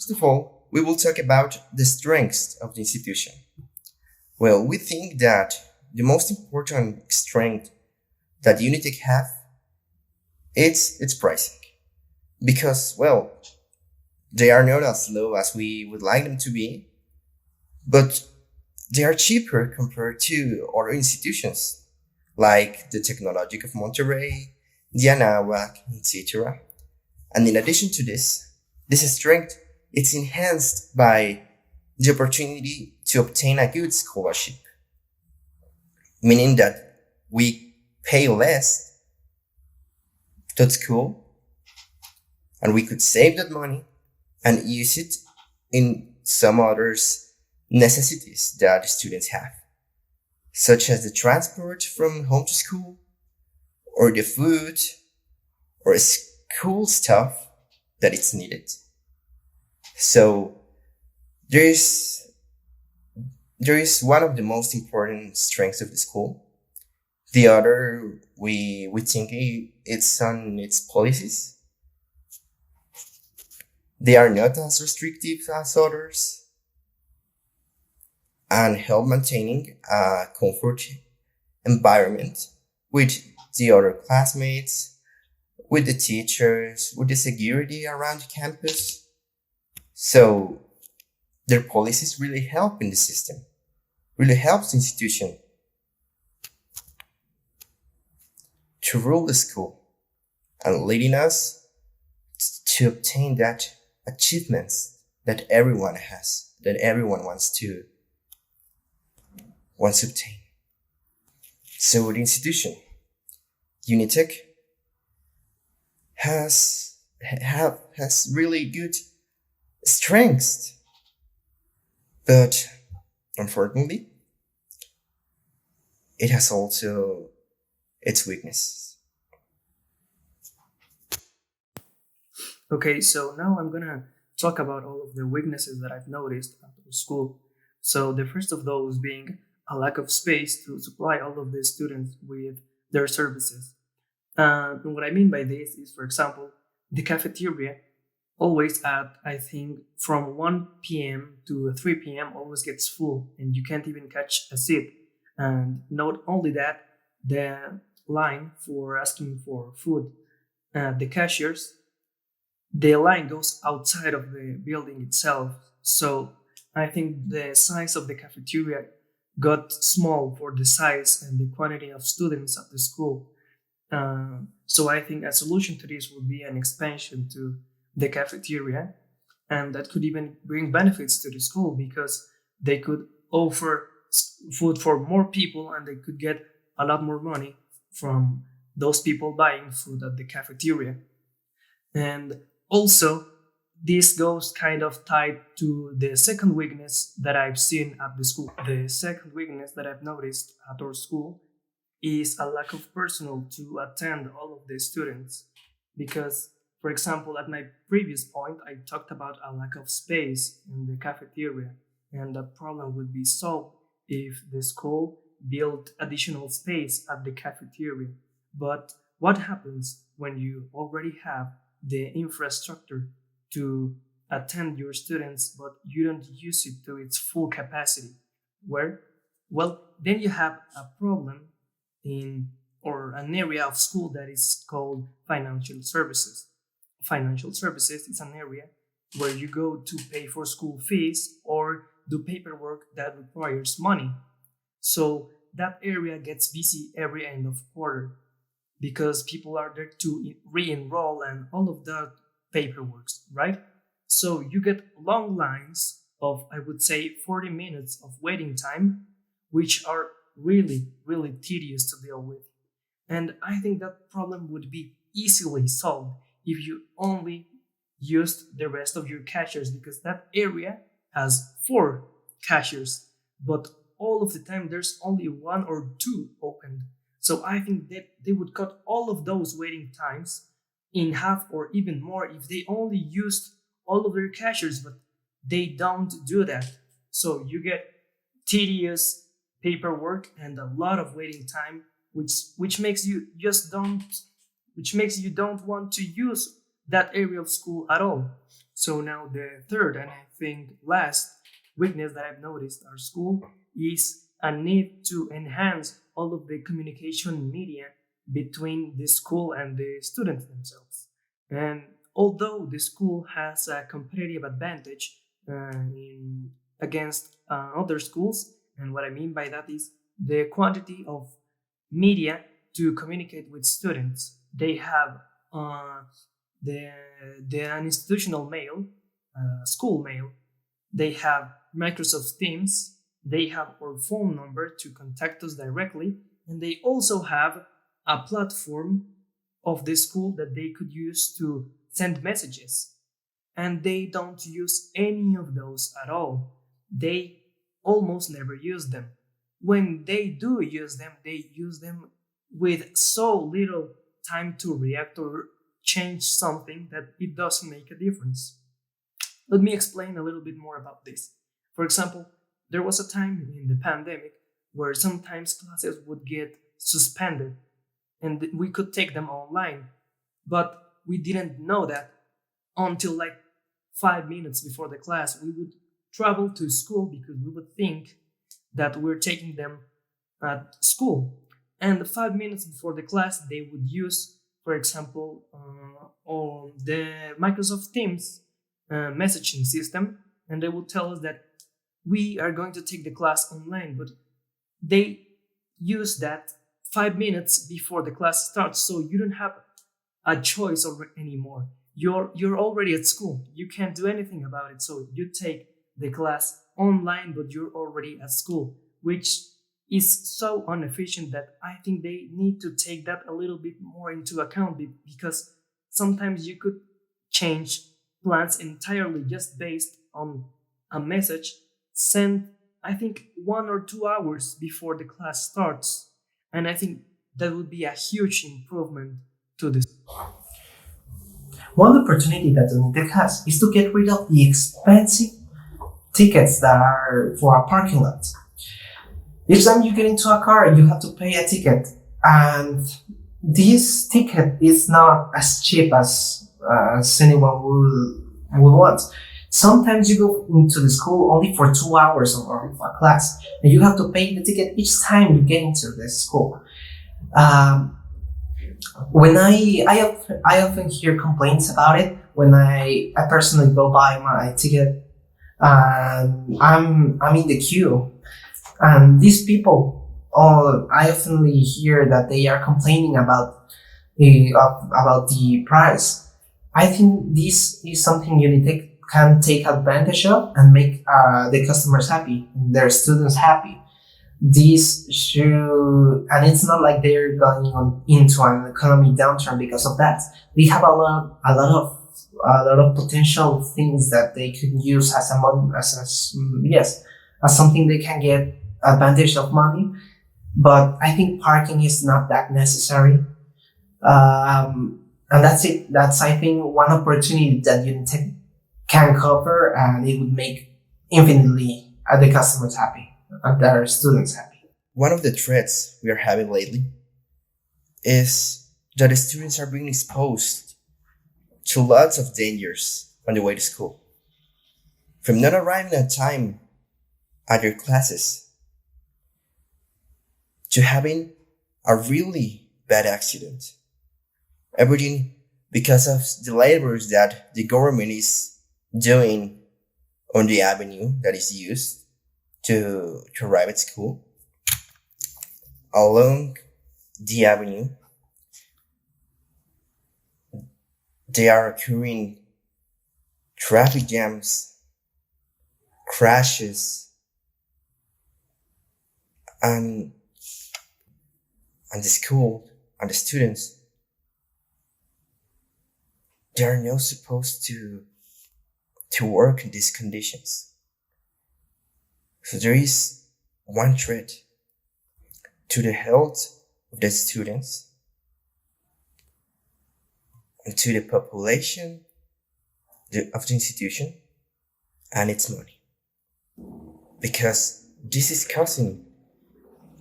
First of all, we will talk about the strengths of the institution. Well, we think that the most important strength that Unitech have is its pricing. Because, well, they are not as low as we would like them to be, but they are cheaper compared to other institutions like the Technologic of Monterrey, the Anahuac, etc. And in addition to this strength is enhanced by the opportunity to obtain a good scholarship, meaning that we pay less to school and we could save that money and use it in some others necessities that students have, such as the transport from home to school or the food or school stuff that is needed. So there is there is one of the most important strengths of the school. The other we think it's on its policies. They are not as restrictive as others and help maintaining a comfort environment with the other classmates, with the teachers, with the security around campus. So their policies really help in the system, really helps the institution to rule the school and leading us to obtain that achievements that everyone has, that everyone wants to obtain. So the institution, Unitech, has really good strengths, but unfortunately, it has also its weaknesses. Okay, so now I'm gonna talk about all of the weaknesses that I've noticed at the school. So the first of those being a lack of space to supply all of the students with their services. And what I mean by this is, for example, the cafeteria always at, I think, from 1 p.m. to 3 p.m. always gets full and you can't even catch a seat. And not only that, the line for asking for food, the cashiers, the line goes outside of the building itself. So I think the size of the cafeteria got small for the size and the quantity of students at the school. So I think a solution to this would be an expansion to the cafeteria, and that could even bring benefits to the school because they could offer food for more people and they could get a lot more money from those people buying food at the cafeteria. And also, this goes kind of tied to the second weakness that I've seen at the school. The second weakness that I've noticed at our school is a lack of personnel to attend all of the students. Because, for example, at my previous point, I talked about a lack of space in the cafeteria, and that problem would be solved if the school built additional space at the cafeteria. But what happens when you already have the infrastructure to attend your students, but you don't use it to its full capacity? Where? Well, then you have a problem in or an area of school that is called financial services. Financial services is an area where you go to pay for school fees or do paperwork that requires money. So that area gets busy every end of quarter because people are there to re-enroll and all of that paperwork, right? So you get long lines of, I would say, 40 minutes of waiting time, which are really, really tedious to deal with. And I think that problem would be easily solved if you only used the rest of your cashiers because that area has four cashiers, but all of the time there's only one or two opened. So I think that they would cut all of those waiting times in half or even more if they only used all of their cashiers, but they don't do that. So you get tedious paperwork and a lot of waiting time, which makes you just don't which makes you don't want to use that area of school at all. So now the third and I think last weakness that I've noticed our school is a need to enhance all of the communication media between the school and the students themselves. And although the school has a competitive advantage against other schools, and what I mean by that is the quantity of media to communicate with students. They have uh, the the institutional mail, school mail. They have Microsoft Teams. They have our phone number to contact us directly, and they also have a platform of the school that they could use to send messages. And they don't use any of those at all. They almost never use them. When they do use them, they use them with so little time to react or change something that it doesn't make a difference. Let me explain a little bit more about this. For example, there was a time in the pandemic where sometimes classes would get suspended and we could take them online, but we didn't know that until like 5 minutes before the class. We would travel to school because we would think that we're taking them at school. And 5 minutes before the class, they would use, for example, on the Microsoft Teams messaging system, and they would tell us that we are going to take the class online, but they use that 5 minutes before the class starts, so you don't have a choice anymore. You're already at school. You can't do anything about it. So you take the class online, but you're already at school, which is so inefficient that I think they need to take that a little bit more into account because sometimes you could change plans entirely just based on a message sent, I think, 1 or 2 hours before the class starts. And I think that would be a huge improvement to this. One opportunity that Unitec has is to get rid of the expensive tickets that are for a parking lot. Each time you get into a car, you have to pay a ticket, and this ticket is not as cheap as anyone would want. Sometimes you go into the school only for 2 hours or a class, and you have to pay the ticket each time you get into the school. Um, when I often hear complaints about it when I personally go buy my ticket and I'm in the queue, and these people, all I often hear that they are complaining about the price. I think this is something Unitech can take advantage of and make the customers happy, their students happy. This should, and it's not like they're going on into an economic downturn because of that. We have a lot of potential things that they could use as a yes, as something they can get advantage of money. But I think parking is not that necessary. And that's it. That's, I think, one opportunity that Unitech can cover, and it would make infinitely the customers happy, their students happy. One of the threats we are having lately is that the students are being exposed to lots of dangers on the way to school. From not arriving on time at your classes to having a really bad accident. Everything because of the labors that the government is doing on the avenue that is used to arrive at school. Along the avenue, there are occurring traffic jams, crashes, and the school and the students, they are not supposed to work in these conditions. So there is one threat to the health of the students and to the population of the institution and its money. Because this is causing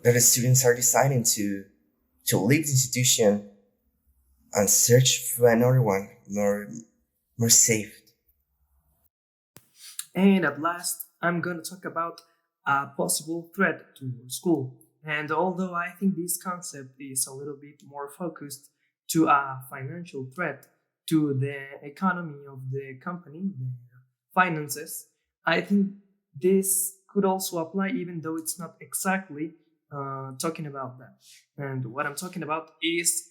that the students are deciding to leave the institution and search for another one more safe. And at last, I'm going to talk about a possible threat to your school. And although I think this concept is a little bit more focused to a financial threat to the economy of the company, the finances, I think this could also apply even though it's not exactly talking about that. And what I'm talking about is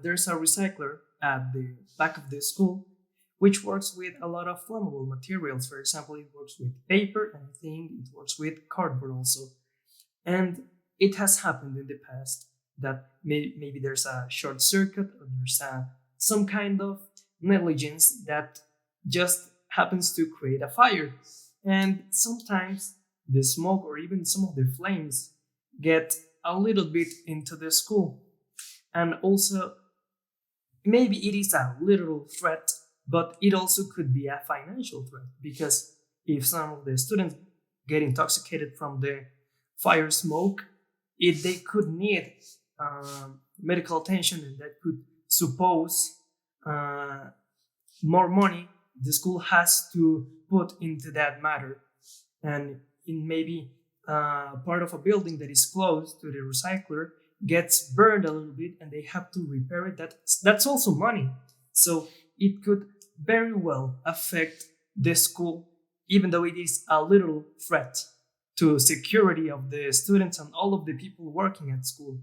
there's a recycler at the back of the school which works with a lot of flammable materials. For example, it works with paper, and I think it works with cardboard also. And it has happened in the past that maybe there's a short circuit or there's some kind of negligence that just happens to create a fire. And sometimes the smoke or even some of the flames get a little bit into the school. And also, maybe it is a literal threat, but it also could be a financial threat because if some of the students get intoxicated from the fire smoke, if they could need medical attention and that could suppose uh, more money the school has to put into that matter. And in maybe part of a building that is close to the recycler gets burned a little bit and they have to repair it, that's also money. So it could very well affect the school, even though it is a little threat to security of the students and all of the people working at school.